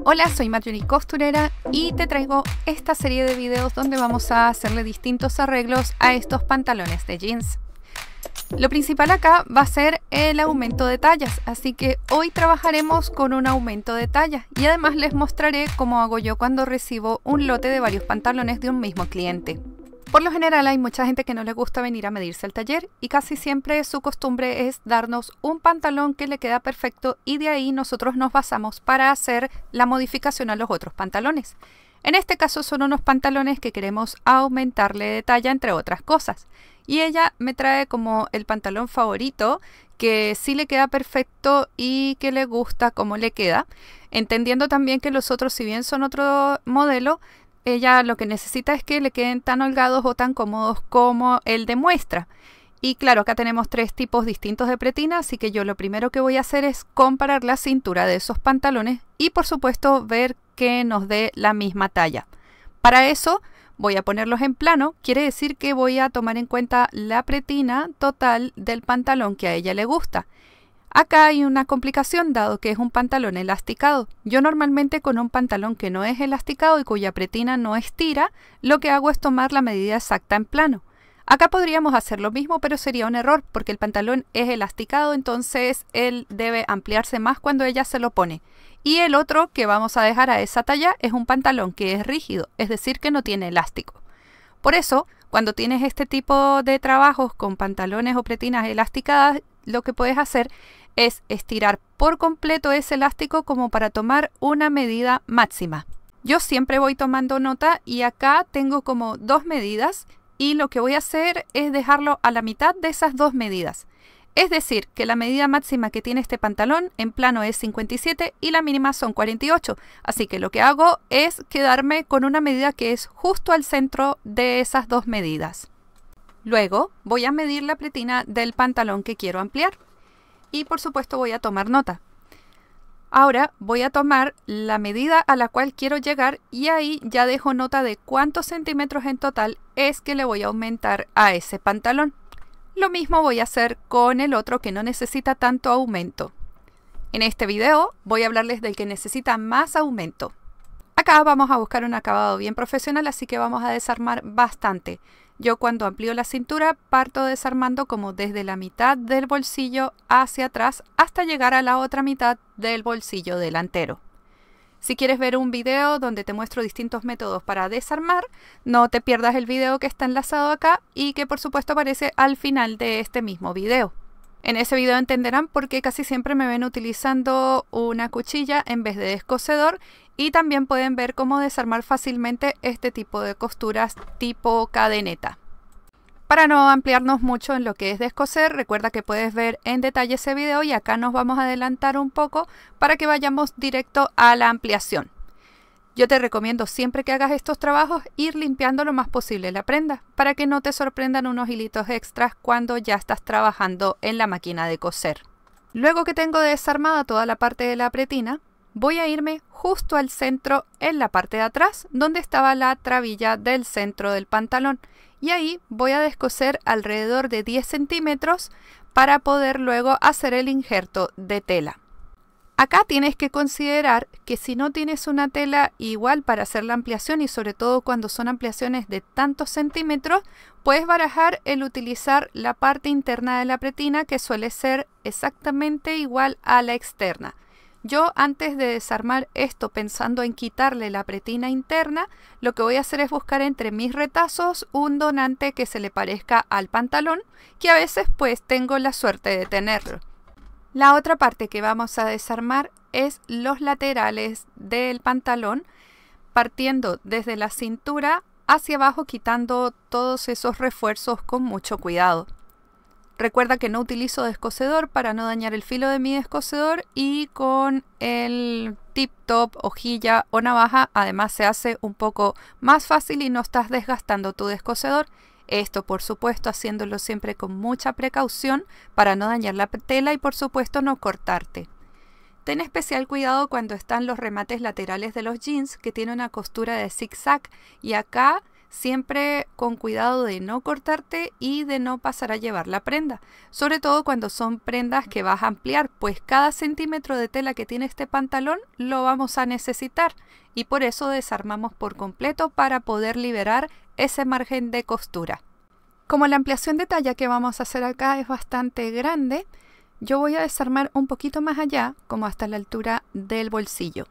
Hola, soy Marjorie Costurera y te traigo esta serie de videos donde vamos a hacerle distintos arreglos a estos pantalones de jeans. Lo principal acá va a ser el aumento de tallas, así que hoy trabajaremos con un aumento de talla y además les mostraré cómo hago yo cuando recibo un lote de varios pantalones de un mismo cliente. Por lo general hay mucha gente que no le gusta venir a medirse al taller y casi siempre su costumbre es darnos un pantalón que le queda perfecto y de ahí nosotros nos basamos para hacer la modificación a los otros pantalones. En este caso son unos pantalones que queremos aumentarle de talla entre otras cosas. Y ella me trae como el pantalón favorito que sí le queda perfecto y que le gusta cómo le queda. Entendiendo también que los otros, si bien son otro modelo, ella lo que necesita es que le queden tan holgados o tan cómodos como el de muestra. Y claro, acá tenemos tres tipos distintos de pretina, así que yo lo primero que voy a hacer es comparar la cintura de esos pantalones y por supuesto ver que nos dé la misma talla. Para eso voy a ponerlos en plano, quiere decir que voy a tomar en cuenta la pretina total del pantalón que a ella le gusta. Acá hay una complicación dado que es un pantalón elasticado. Yo normalmente con un pantalón que no es elasticado y cuya pretina no estira, lo que hago es tomar la medida exacta en plano. Acá podríamos hacer lo mismo, pero sería un error porque el pantalón es elasticado, entonces él debe ampliarse más cuando ella se lo pone. Y el otro que vamos a dejar a esa talla es un pantalón que es rígido, es decir que no tiene elástico. Por eso, cuando tienes este tipo de trabajos con pantalones o pretinas elasticadas, lo que puedes hacer es estirar por completo ese elástico como para tomar una medida máxima. Yo siempre voy tomando nota y acá tengo como dos medidas y lo que voy a hacer es dejarlo a la mitad de esas dos medidas. Es decir, que la medida máxima que tiene este pantalón en plano es 57 y la mínima son 48. Así que lo que hago es quedarme con una medida que es justo al centro de esas dos medidas. Luego voy a medir la pretina del pantalón que quiero ampliar. Y por supuesto voy a tomar nota. Ahora voy a tomar la medida a la cual quiero llegar y ahí ya dejo nota de cuántos centímetros en total es que le voy a aumentar a ese pantalón. Lo mismo voy a hacer con el otro que no necesita tanto aumento. En este video voy a hablarles del que necesita más aumento. Acá vamos a buscar un acabado bien profesional, así que vamos a desarmar bastante. Yo cuando amplío la cintura parto desarmando como desde la mitad del bolsillo hacia atrás hasta llegar a la otra mitad del bolsillo delantero. Si quieres ver un video donde te muestro distintos métodos para desarmar, no te pierdas el video que está enlazado acá y que por supuesto aparece al final de este mismo video. En ese video entenderán por qué casi siempre me ven utilizando una cuchilla en vez de descosedor y también pueden ver cómo desarmar fácilmente este tipo de costuras tipo cadeneta. Para no ampliarnos mucho en lo que es descoser, recuerda que puedes ver en detalle ese video y acá nos vamos a adelantar un poco para que vayamos directo a la ampliación. Yo te recomiendo siempre que hagas estos trabajos ir limpiando lo más posible la prenda para que no te sorprendan unos hilitos extras cuando ya estás trabajando en la máquina de coser. Luego que tengo desarmada toda la parte de la pretina, voy a irme justo al centro en la parte de atrás donde estaba la trabilla del centro del pantalón y ahí voy a descoser alrededor de 10 centímetros para poder luego hacer el injerto de tela. Acá tienes que considerar que si no tienes una tela igual para hacer la ampliación y sobre todo cuando son ampliaciones de tantos centímetros, puedes barajar el utilizar la parte interna de la pretina que suele ser exactamente igual a la externa. Yo antes de desarmar esto pensando en quitarle la pretina interna, lo que voy a hacer es buscar entre mis retazos un donante que se le parezca al pantalón, que a veces pues tengo la suerte de tenerlo. La otra parte que vamos a desarmar es los laterales del pantalón, partiendo desde la cintura hacia abajo, quitando todos esos refuerzos con mucho cuidado. Recuerda que no utilizo descosedor para no dañar el filo de mi descosedor y con el tip top, hojilla o navaja además se hace un poco más fácil y no estás desgastando tu descosedor. Esto por supuesto haciéndolo siempre con mucha precaución para no dañar la tela y por supuesto no cortarte. Ten especial cuidado cuando están los remates laterales de los jeans que tienen una costura de zigzag y acá siempre con cuidado de no cortarte y de no pasar a llevar la prenda, sobre todo cuando son prendas que vas a ampliar, pues cada centímetro de tela que tiene este pantalón lo vamos a necesitar y por eso desarmamos por completo para poder liberar ese margen de costura. Como la ampliación de talla que vamos a hacer acá es bastante grande, yo voy a desarmar un poquito más allá, como hasta la altura del bolsillo.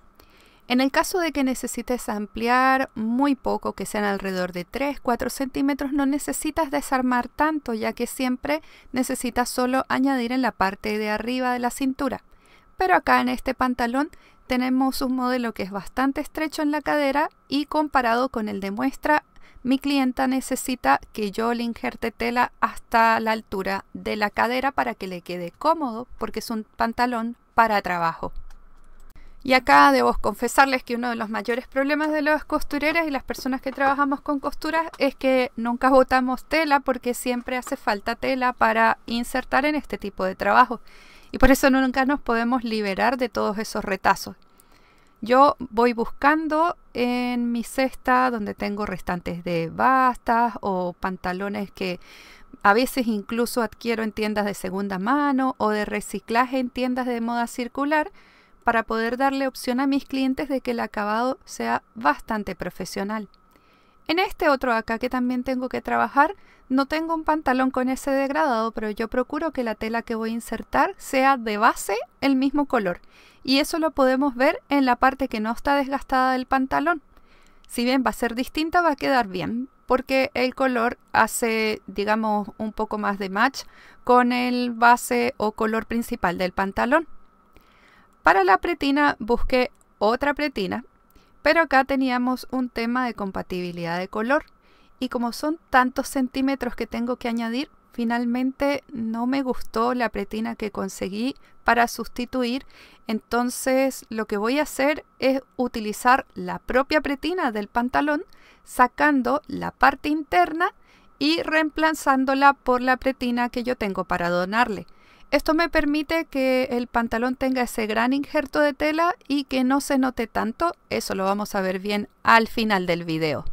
En el caso de que necesites ampliar muy poco, que sean alrededor de 3-4 centímetros, no necesitas desarmar tanto, ya que siempre necesitas solo añadir en la parte de arriba de la cintura. Pero acá en este pantalón tenemos un modelo que es bastante estrecho en la cadera y comparado con el de muestra, mi clienta necesita que yo le inserte tela hasta la altura de la cadera para que le quede cómodo, porque es un pantalón para trabajo. Y acá debo confesarles que uno de los mayores problemas de las costureras y las personas que trabajamos con costuras es que nunca botamos tela porque siempre hace falta tela para insertar en este tipo de trabajo. Y por eso nunca nos podemos liberar de todos esos retazos. Yo voy buscando en mi cesta donde tengo restantes de bastas o pantalones que a veces incluso adquiero en tiendas de segunda mano o de reciclaje en tiendas de moda circular, para poder darle opción a mis clientes de que el acabado sea bastante profesional. En este otro acá que también tengo que trabajar, no tengo un pantalón con ese degradado, pero yo procuro que la tela que voy a insertar sea de base el mismo color. Y eso lo podemos ver en la parte que no está desgastada del pantalón. Si bien va a ser distinta, va a quedar bien, porque el color hace, digamos, un poco más de match con el base o color principal del pantalón. Para la pretina busqué otra pretina, pero acá teníamos un tema de compatibilidad de color y como son tantos centímetros que tengo que añadir, finalmente no me gustó la pretina que conseguí para sustituir, entonces lo que voy a hacer es utilizar la propia pretina del pantalón, sacando la parte interna y reemplazándola por la pretina que yo tengo para donarle. Esto me permite que el pantalón tenga ese gran injerto de tela y que no se note tanto. Eso lo vamos a ver bien al final del video.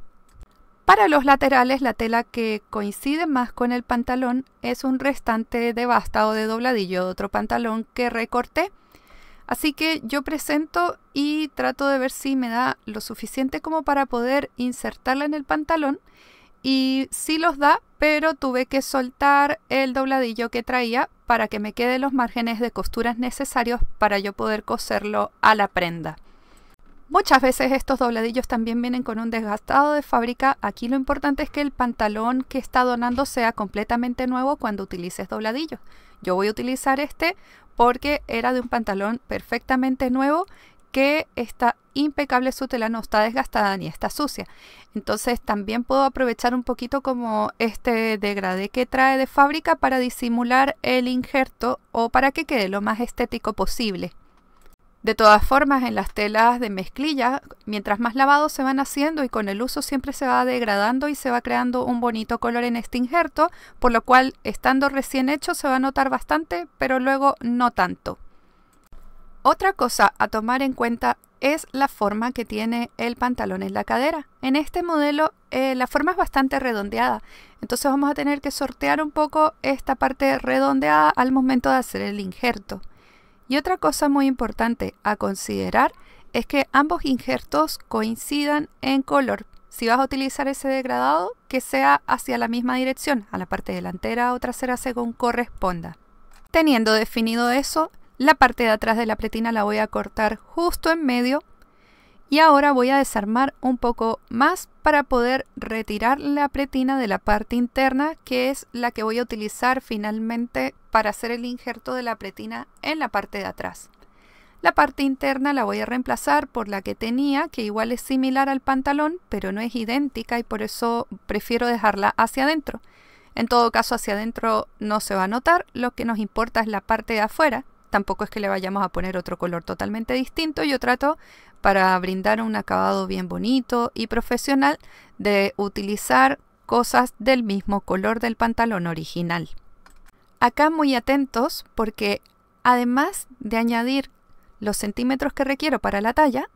Para los laterales, la tela que coincide más con el pantalón es un restante de basta o de dobladillo de otro pantalón que recorté. Así que yo presento y trato de ver si me da lo suficiente como para poder insertarla en el pantalón. Y sí los da, pero tuve que soltar el dobladillo que traía para que me queden los márgenes de costuras necesarios para yo poder coserlo a la prenda. Muchas veces estos dobladillos también vienen con un desgastado de fábrica. Aquí lo importante es que el pantalón que está donando sea completamente nuevo cuando utilices dobladillos. Yo voy a utilizar este porque era de un pantalón perfectamente nuevo, que está impecable, su tela no está desgastada ni está sucia. Entonces también puedo aprovechar un poquito como este degradé que trae de fábrica para disimular el injerto o para que quede lo más estético posible. De todas formas, en las telas de mezclilla, mientras más lavados se van haciendo y con el uso siempre se va degradando y se va creando un bonito color en este injerto, por lo cual estando recién hecho se va a notar bastante, pero luego no tanto. Otra cosa a tomar en cuenta es la forma que tiene el pantalón en la cadera. En este modelo la forma es bastante redondeada, entonces vamos a tener que sortear un poco esta parte redondeada al momento de hacer el injerto. Y otra cosa muy importante a considerar es que ambos injertos coincidan en color. Si vas a utilizar ese degradado, que sea hacia la misma dirección, a la parte delantera o trasera según corresponda. Teniendo definido eso, la parte de atrás de la pretina la voy a cortar justo en medio y ahora voy a desarmar un poco más para poder retirar la pretina de la parte interna, que es la que voy a utilizar finalmente para hacer el injerto de la pretina en la parte de atrás. La parte interna la voy a reemplazar por la que tenía, que igual es similar al pantalón, pero no es idéntica y por eso prefiero dejarla hacia adentro. En todo caso, hacia adentro no se va a notar, lo que nos importa es la parte de afuera. Tampoco es que le vayamos a poner otro color totalmente distinto. Yo trato, para brindar un acabado bien bonito y profesional, de utilizar cosas del mismo color del pantalón original. Acá muy atentos porque además de añadir los centímetros que requiero para la talla,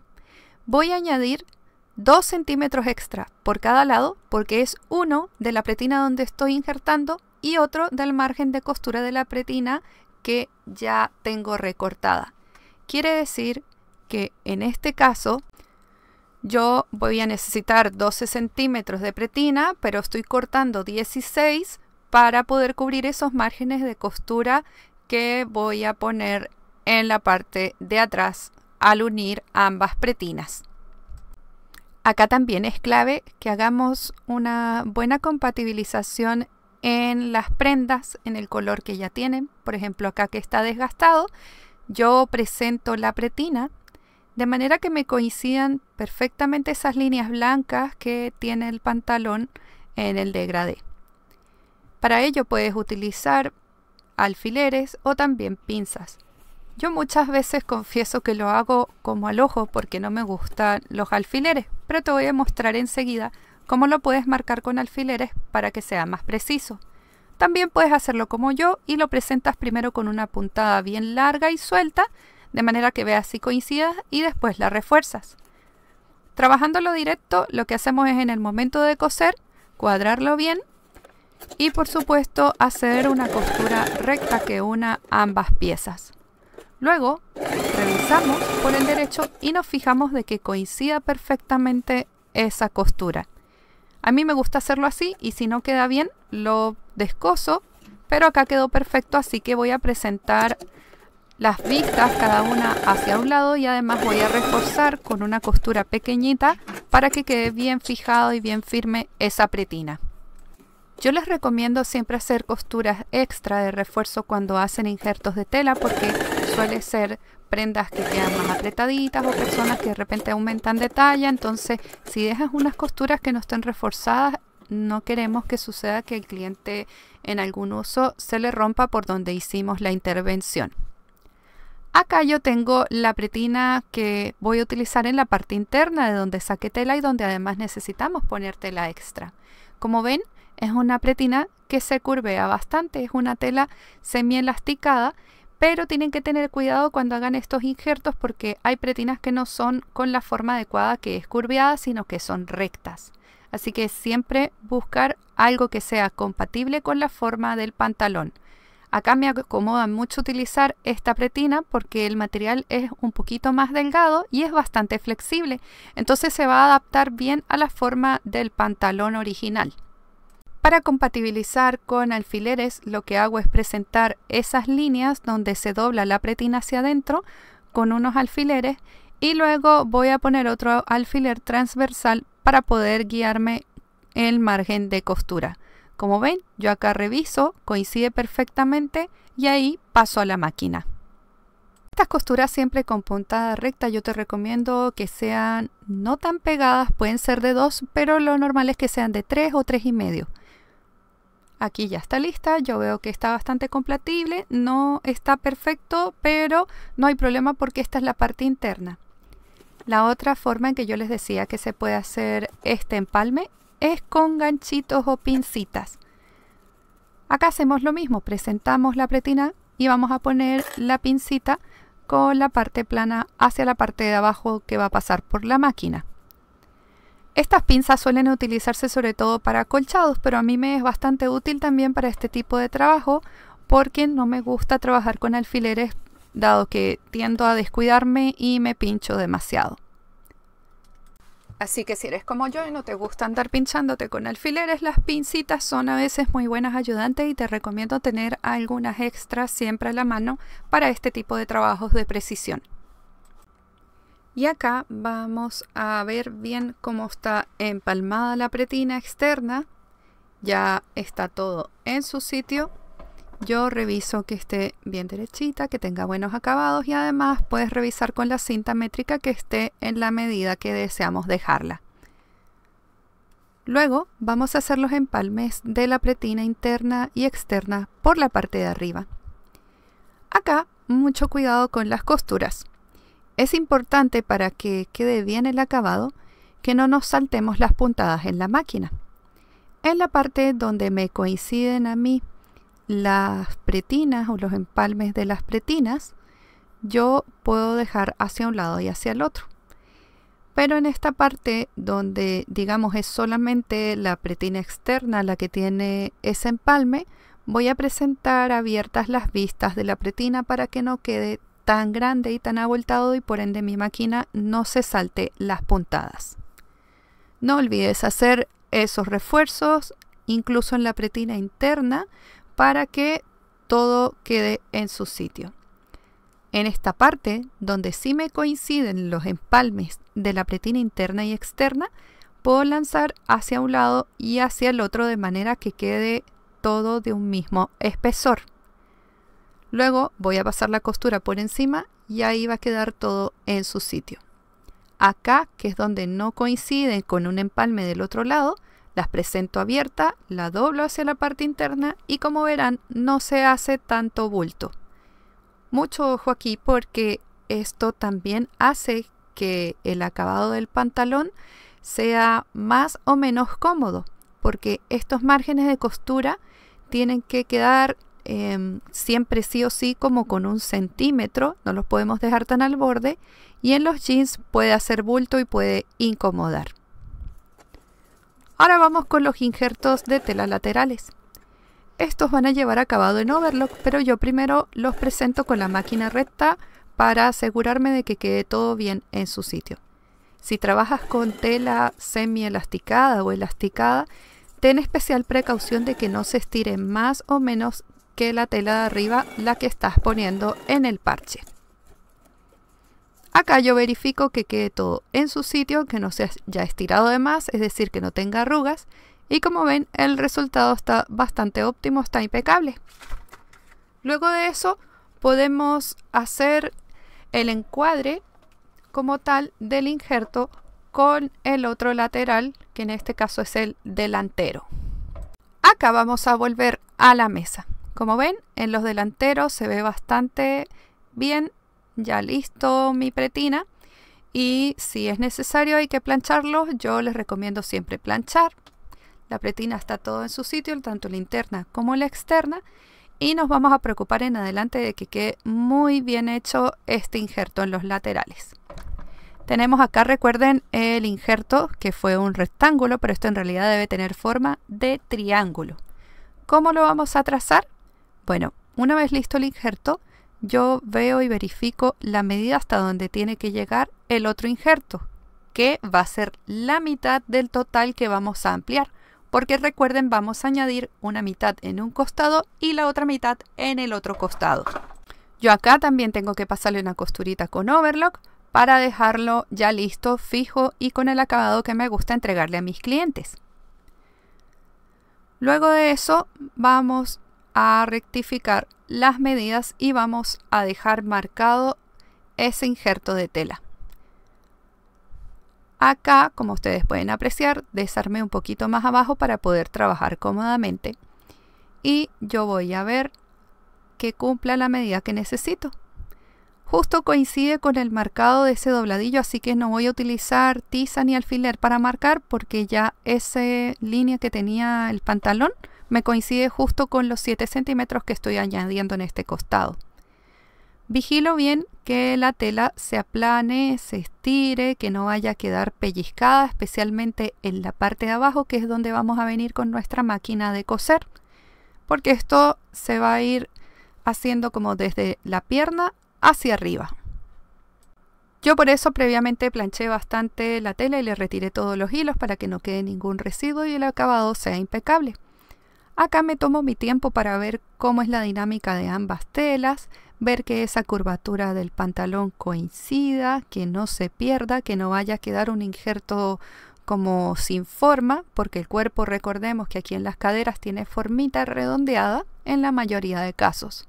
voy a añadir 2 centímetros extra por cada lado porque es uno de la pretina donde estoy injertando y otro del margen de costura de la pretina que ya tengo recortada. Quiere decir que en este caso yo voy a necesitar 12 centímetros de pretina, pero estoy cortando 16 para poder cubrir esos márgenes de costura que voy a poner en la parte de atrás al unir ambas pretinas. Acá también es clave que hagamos una buena compatibilización en las prendas, en el color que ya tienen. Por ejemplo, acá que está desgastado, yo presento la pretina de manera que me coincidan perfectamente esas líneas blancas que tiene el pantalón en el degradé. Para ello puedes utilizar alfileres o también pinzas. Yo muchas veces confieso que lo hago como al ojo porque no me gustan los alfileres, pero te voy a mostrar enseguida cómo lo puedes marcar con alfileres para que sea más preciso. También puedes hacerlo como yo y lo presentas primero con una puntada bien larga y suelta, de manera que veas si coincidas y después la refuerzas. Trabajándolo directo, lo que hacemos es en el momento de coser, cuadrarlo bien y por supuesto hacer una costura recta que una ambas piezas. Luego revisamos por el derecho y nos fijamos de que coincida perfectamente esa costura. A mí me gusta hacerlo así y si no queda bien lo descoso, pero acá quedó perfecto, así que voy a presentar las vistas cada una hacia un lado y además voy a reforzar con una costura pequeñita para que quede bien fijado y bien firme esa pretina. Yo les recomiendo siempre hacer costuras extra de refuerzo cuando hacen injertos de tela porque suele ser prendas que quedan más apretaditas o personas que de repente aumentan de talla. Entonces, si dejas unas costuras que no estén reforzadas, no queremos que suceda que el cliente en algún uso se le rompa por donde hicimos la intervención. Acá yo tengo la pretina que voy a utilizar en la parte interna de donde saqué tela y donde además necesitamos poner tela extra. Como ven, es una pretina que se curvea bastante, es una tela semi-elasticada, pero tienen que tener cuidado cuando hagan estos injertos porque hay pretinas que no son con la forma adecuada que es curveada, sino que son rectas. Así que siempre buscar algo que sea compatible con la forma del pantalón. Acá me acomoda mucho utilizar esta pretina porque el material es un poquito más delgado y es bastante flexible. Entonces se va a adaptar bien a la forma del pantalón original. Para compatibilizar con alfileres, lo que hago es presentar esas líneas donde se dobla la pretina hacia adentro con unos alfileres y luego voy a poner otro alfiler transversal para poder guiarme el margen de costura. Como ven, yo acá reviso, coincide perfectamente y ahí paso a la máquina. Estas costuras siempre con puntada recta, yo te recomiendo que sean no tan pegadas, pueden ser de 2, pero lo normal es que sean de 3 o 3,5. Aquí ya está lista, yo veo que está bastante compatible, no está perfecto, pero no hay problema porque esta es la parte interna. La otra forma en que yo les decía que se puede hacer este empalme es con ganchitos o pincitas. Acá hacemos lo mismo, presentamos la pretina y vamos a poner la pincita con la parte plana hacia la parte de abajo que va a pasar por la máquina. Estas pinzas suelen utilizarse sobre todo para acolchados, pero a mí me es bastante útil también para este tipo de trabajo porque no me gusta trabajar con alfileres dado que tiendo a descuidarme y me pincho demasiado. Así que si eres como yo y no te gusta andar pinchándote con alfileres, las pincitas son a veces muy buenas ayudantes y te recomiendo tener algunas extras siempre a la mano para este tipo de trabajos de precisión. Y acá vamos a ver bien cómo está empalmada la pretina externa. Ya está todo en su sitio. Yo reviso que esté bien derechita, que tenga buenos acabados y además puedes revisar con la cinta métrica que esté en la medida que deseamos dejarla. Luego vamos a hacer los empalmes de la pretina interna y externa por la parte de arriba. Acá mucho cuidado con las costuras. Es importante para que quede bien el acabado que no nos saltemos las puntadas en la máquina. En la parte donde me coinciden a mí las pretinas o los empalmes de las pretinas, yo puedo dejar hacia un lado y hacia el otro. Pero en esta parte donde digamos es solamente la pretina externa la que tiene ese empalme, voy a presentar abiertas las vistas de la pretina para que no quede tan grande y tan abultado y por ende mi máquina no se salte las puntadas. No olvides hacer esos refuerzos incluso en la pretina interna para que todo quede en su sitio. En esta parte, donde sí me coinciden los empalmes de la pretina interna y externa, puedo lanzar hacia un lado y hacia el otro de manera que quede todo de un mismo espesor. Luego voy a pasar la costura por encima y ahí va a quedar todo en su sitio. Acá, que es donde no coinciden con un empalme del otro lado, las presento abierta, la doblo hacia la parte interna y como verán no se hace tanto bulto. Mucho ojo aquí porque esto también hace que el acabado del pantalón sea más o menos cómodo, porque estos márgenes de costura tienen que quedar siempre sí o sí como con 1 centímetro, no los podemos dejar tan al borde, y en los jeans puede hacer bulto y puede incomodar. Ahora vamos con los injertos de tela laterales. Estos van a llevar acabado en overlock, pero yo primero los presento con la máquina recta para asegurarme de que quede todo bien en su sitio. Si trabajas con tela semi elasticada o elasticada, ten especial precaución de que no se estire más o menos que la tela de arriba, la que estás poniendo en el parche. Acá yo verifico que quede todo en su sitio, que no se haya estirado de más, es decir, que no tenga arrugas. Y como ven, el resultado está bastante óptimo, está impecable. Luego de eso, podemos hacer el encuadre como tal del injerto con el otro lateral, que en este caso es el delantero. Acá vamos a volver a la mesa. Como ven, en los delanteros se ve bastante bien. Ya listo mi pretina, y si es necesario hay que plancharlo. Yo les recomiendo siempre planchar. La pretina está todo en su sitio, tanto la interna como la externa, y nos vamos a preocupar en adelante de que quede muy bien hecho este injerto en los laterales. Tenemos acá, recuerden, el injerto que fue un rectángulo, pero esto en realidad debe tener forma de triángulo. ¿Cómo lo vamos a trazar? Bueno, una vez listo el injerto, yo veo y verifico la medida hasta donde tiene que llegar el otro injerto, que va a ser la mitad del total que vamos a ampliar, porque recuerden, vamos a añadir una mitad en un costado y la otra mitad en el otro costado. Yo acá también tengo que pasarle una costurita con overlock para dejarlo ya listo, fijo y con el acabado que me gusta entregarle a mis clientes. Luego de eso vamos a rectificar las medidas y vamos a dejar marcado ese injerto de tela. Acá, como ustedes pueden apreciar, desarmé un poquito más abajo para poder trabajar cómodamente, y yo voy a ver que cumpla la medida que necesito. Justo coincide con el marcado de ese dobladillo, así que no voy a utilizar tiza ni alfiler para marcar, porque ya esa línea que tenía el pantalón me coincide justo con los 7 centímetros que estoy añadiendo en este costado. Vigilo bien que la tela se aplane, se estire, que no vaya a quedar pellizcada, especialmente en la parte de abajo, que es donde vamos a venir con nuestra máquina de coser, porque esto se va a ir haciendo como desde la pierna hacia arriba. Yo por eso previamente planché bastante la tela y le retiré todos los hilos para que no quede ningún residuo y el acabado sea impecable. Acá me tomo mi tiempo para ver cómo es la dinámica de ambas telas, ver que esa curvatura del pantalón coincida, que no se pierda, que no vaya a quedar un injerto como sin forma, porque el cuerpo, recordemos que aquí en las caderas tiene formita redondeada en la mayoría de casos.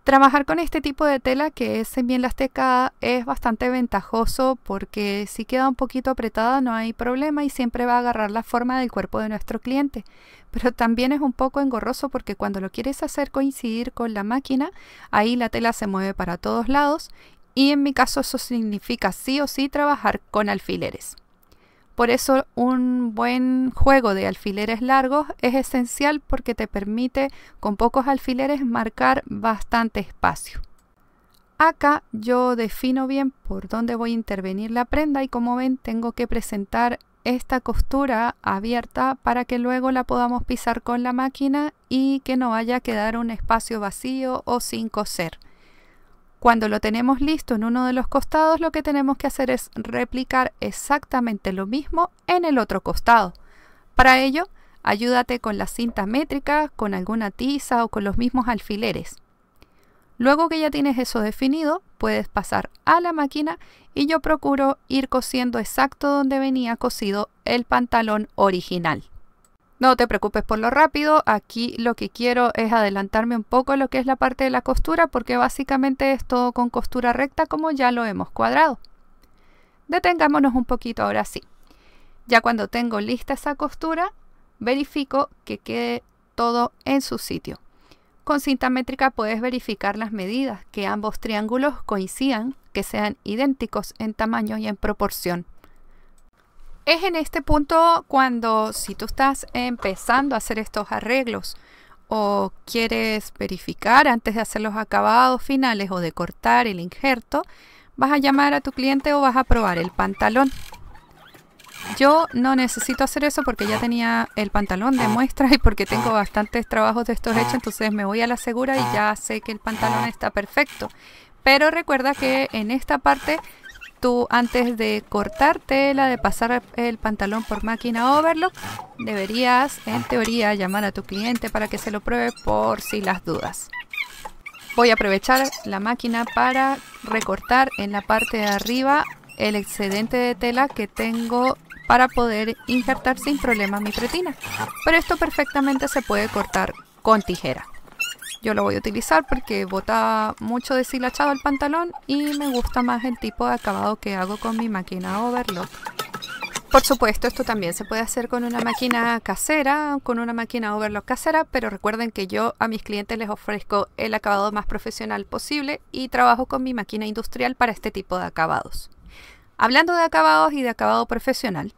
Trabajar con este tipo de tela que es semi-elasticada es bastante ventajoso, porque si queda un poquito apretada no hay problema y siempre va a agarrar la forma del cuerpo de nuestro cliente. Pero también es un poco engorroso porque cuando lo quieres hacer coincidir con la máquina, ahí la tela se mueve para todos lados, y en mi caso eso significa sí o sí trabajar con alfileres. Por eso un buen juego de alfileres largos es esencial, porque te permite con pocos alfileres marcar bastante espacio. Acá yo defino bien por dónde voy a intervenir la prenda y como ven tengo que presentar esta costura abierta para que luego la podamos pisar con la máquina y que no vaya a quedar un espacio vacío o sin coser. Cuando lo tenemos listo en uno de los costados, lo que tenemos que hacer es replicar exactamente lo mismo en el otro costado. Para ello, ayúdate con la cinta métrica, con alguna tiza o con los mismos alfileres. Luego que ya tienes eso definido, puedes pasar a la máquina y yo procuro ir cosiendo exacto donde venía cosido el pantalón original. No te preocupes por lo rápido, aquí lo que quiero es adelantarme un poco lo que es la parte de la costura porque básicamente es todo con costura recta como ya lo hemos cuadrado. Detengámonos un poquito ahora sí. Ya cuando tengo lista esa costura, verifico que quede todo en su sitio. Con cinta métrica puedes verificar las medidas, que ambos triángulos coincidan, que sean idénticos en tamaño y en proporción. Es en este punto cuando si tú estás empezando a hacer estos arreglos o quieres verificar antes de hacer los acabados finales o de cortar el injerto, vas a llamar a tu cliente o vas a probar el pantalón. Yo no necesito hacer eso porque ya tenía el pantalón de muestra y porque tengo bastantes trabajos de estos hechos, entonces me voy a la segura y ya sé que el pantalón está perfecto. Pero recuerda que en esta parte tú antes de cortar tela, de pasar el pantalón por máquina overlock, deberías en teoría llamar a tu cliente para que se lo pruebe por si las dudas. Voy a aprovechar la máquina para recortar en la parte de arriba el excedente de tela que tengo para poder injertar sin problema mi pretina. Pero esto perfectamente se puede cortar con tijera. Yo lo voy a utilizar porque bota mucho deshilachado el pantalón y me gusta más el tipo de acabado que hago con mi máquina overlock. Por supuesto, esto también se puede hacer con una máquina casera, con una máquina overlock casera, pero recuerden que yo a mis clientes les ofrezco el acabado más profesional posible y trabajo con mi máquina industrial para este tipo de acabados. Hablando de acabados y de acabado profesional,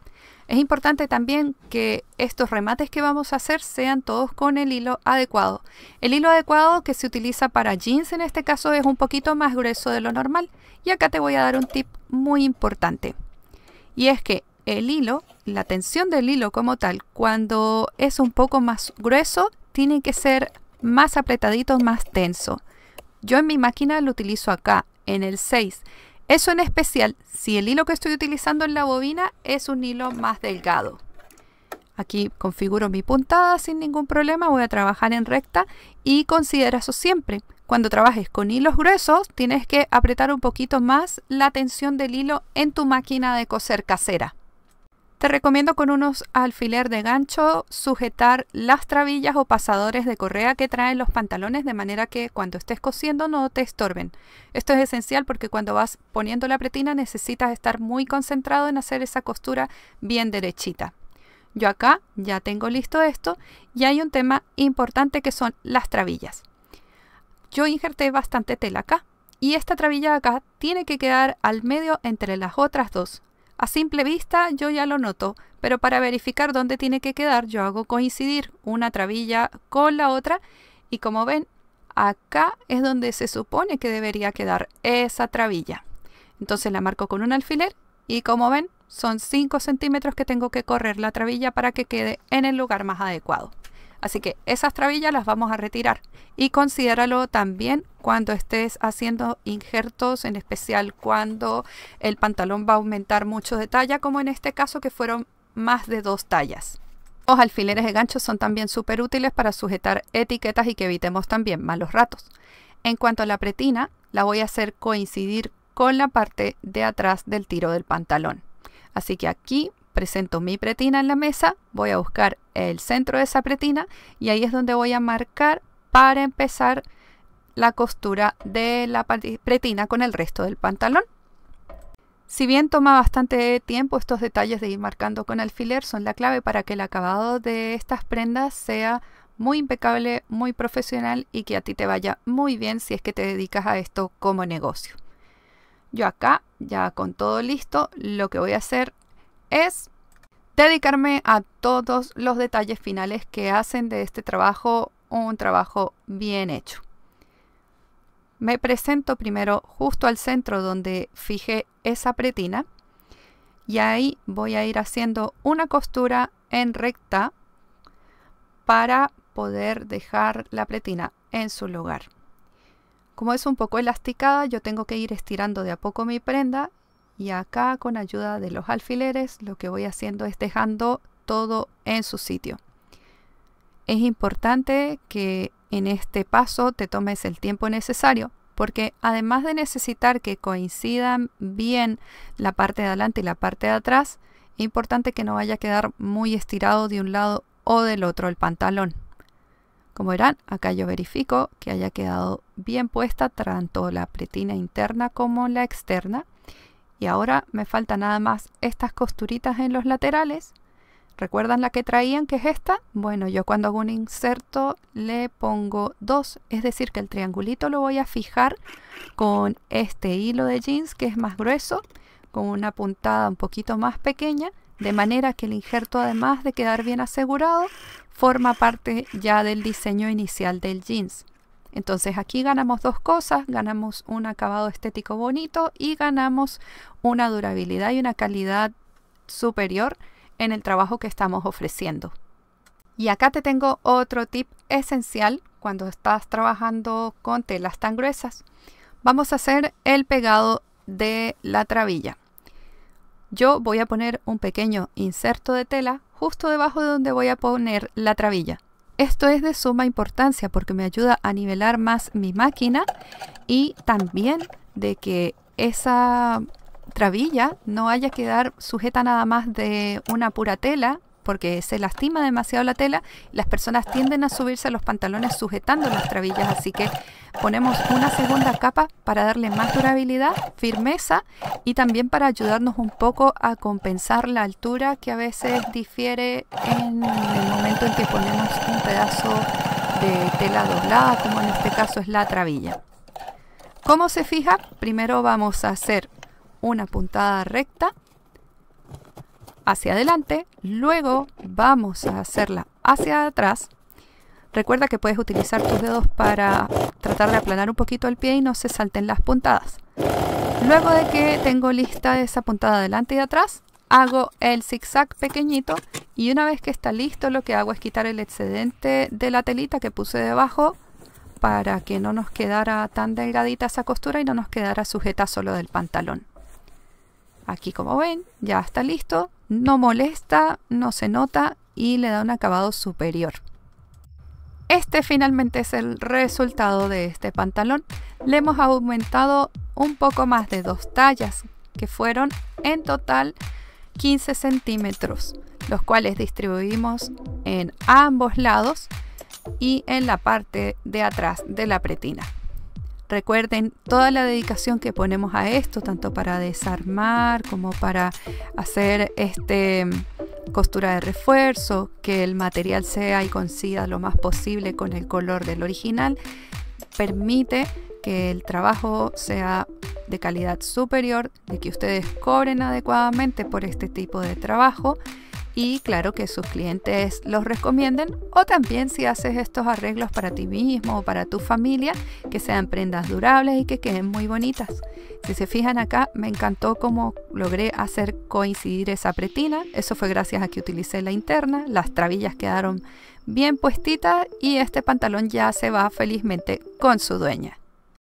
es importante también que estos remates que vamos a hacer sean todos con el hilo adecuado. El hilo adecuado que se utiliza para jeans en este caso es un poquito más grueso de lo normal. Y acá te voy a dar un tip muy importante. Y es que el hilo, la tensión del hilo como tal, cuando es un poco más grueso, tiene que ser más apretadito, más tenso. Yo en mi máquina lo utilizo acá, en el 6. Eso en especial si el hilo que estoy utilizando en la bobina es un hilo más delgado. Aquí configuro mi puntada sin ningún problema, voy a trabajar en recta y considera eso siempre. Cuando trabajes con hilos gruesos tienes que apretar un poquito más la tensión del hilo en tu máquina de coser casera. Te recomiendo con unos alfiler de gancho sujetar las trabillas o pasadores de correa que traen los pantalones de manera que cuando estés cosiendo no te estorben. Esto es esencial porque cuando vas poniendo la pretina necesitas estar muy concentrado en hacer esa costura bien derechita. Yo acá ya tengo listo esto y hay un tema importante que son las trabillas. Yo injerté bastante tela acá y esta trabilla de acá tiene que quedar al medio entre las otras dos. A simple vista yo ya lo noto, pero para verificar dónde tiene que quedar yo hago coincidir una trabilla con la otra y como ven acá es donde se supone que debería quedar esa trabilla. Entonces la marco con un alfiler y como ven son 5 centímetros que tengo que correr la trabilla para que quede en el lugar más adecuado. Así que esas trabillas las vamos a retirar y considéralo también cuando estés haciendo injertos, en especial cuando el pantalón va a aumentar mucho de talla, como en este caso que fueron más de 2 tallas. Los alfileres de gancho son también súper útiles para sujetar etiquetas y que evitemos también malos ratos. En cuanto a la pretina, la voy a hacer coincidir con la parte de atrás del tiro del pantalón. Así que aquí presento mi pretina en la mesa, voy a buscar el centro de esa pretina y ahí es donde voy a marcar para empezar la costura de la pretina con el resto del pantalón. Si bien toma bastante tiempo, estos detalles de ir marcando con alfiler son la clave para que el acabado de estas prendas sea muy impecable, muy profesional y que a ti te vaya muy bien si es que te dedicas a esto como negocio. Yo acá, ya con todo listo, lo que voy a hacer es dedicarme a todos los detalles finales que hacen de este trabajo un trabajo bien hecho. me presento primero justo al centro donde fijé esa pretina y ahí voy a ir haciendo una costura en recta para poder dejar la pretina en su lugar. Como es un poco elasticada, yo tengo que ir estirando de a poco mi prenda y acá con ayuda de los alfileres lo que voy haciendo es dejando todo en su sitio. Es importante que en este paso te tomes el tiempo necesario porque además de necesitar que coincidan bien la parte de adelante y la parte de atrás, es importante que no vaya a quedar muy estirado de un lado o del otro el pantalón. Como verán, acá yo verifico que haya quedado bien puesta tanto la pretina interna como la externa. Y ahora me falta nada más estas costuritas en los laterales. ¿Recuerdan la que traían, que es esta? Bueno, yo cuando hago un inserto le pongo 2, es decir que el triangulito lo voy a fijar con este hilo de jeans que es más grueso, con una puntada un poquito más pequeña, de manera que el injerto, además de quedar bien asegurado, forma parte ya del diseño inicial del jeans. Entonces aquí ganamos dos cosas, ganamos un acabado estético bonito y ganamos una durabilidad y una calidad superior en el trabajo que estamos ofreciendo. Y acá te tengo otro tip esencial cuando estás trabajando con telas tan gruesas. Vamos a hacer el pegado de la trabilla. Yo voy a poner un pequeño inserto de tela justo debajo de donde voy a poner la trabilla. Esto es de suma importancia porque me ayuda a nivelar más mi máquina y también de que esa trabilla no vaya a quedar sujeta nada más de una pura tela, porque se lastima demasiado la tela. Las personas tienden a subirse a los pantalones sujetando las trabillas, así que ponemos una segunda capa para darle más durabilidad, firmeza y también para ayudarnos un poco a compensar la altura que a veces difiere en el momento en que ponemos un pedazo de tela doblada, como en este caso es la trabilla. ¿Cómo se fija? Primero vamos a hacer una puntada recta hacia adelante, luego vamos a hacerla hacia atrás. Recuerda que puedes utilizar tus dedos para tratar de aplanar un poquito el pie y no se salten las puntadas. Luego de que tengo lista esa puntada adelante y atrás, hago el zigzag pequeñito y una vez que está listo lo que hago es quitar el excedente de la telita que puse debajo para que no nos quedara tan delgadita esa costura y no nos quedara sujeta solo del pantalón. Aquí, como ven, ya está listo, no molesta, no se nota y le da un acabado superior. Este finalmente es el resultado de este pantalón. Le hemos aumentado un poco más de 2 tallas, que fueron en total 15 centímetros, los cuales distribuimos en ambos lados y en la parte de atrás de la pretina. Recuerden toda la dedicación que ponemos a esto, tanto para desarmar como para hacer costura de refuerzo, que el material sea y coincida lo más posible con el color del original, permite que el trabajo sea de calidad superior, de que ustedes cobren adecuadamente por este tipo de trabajo y claro que sus clientes los recomienden, o también si haces estos arreglos para ti mismo o para tu familia, que sean prendas durables y que queden muy bonitas. Si se fijan acá, me encantó cómo logré hacer coincidir esa pretina. Eso fue gracias a que utilicé la interna, las trabillas quedaron bien puestitas y este pantalón ya se va felizmente con su dueña.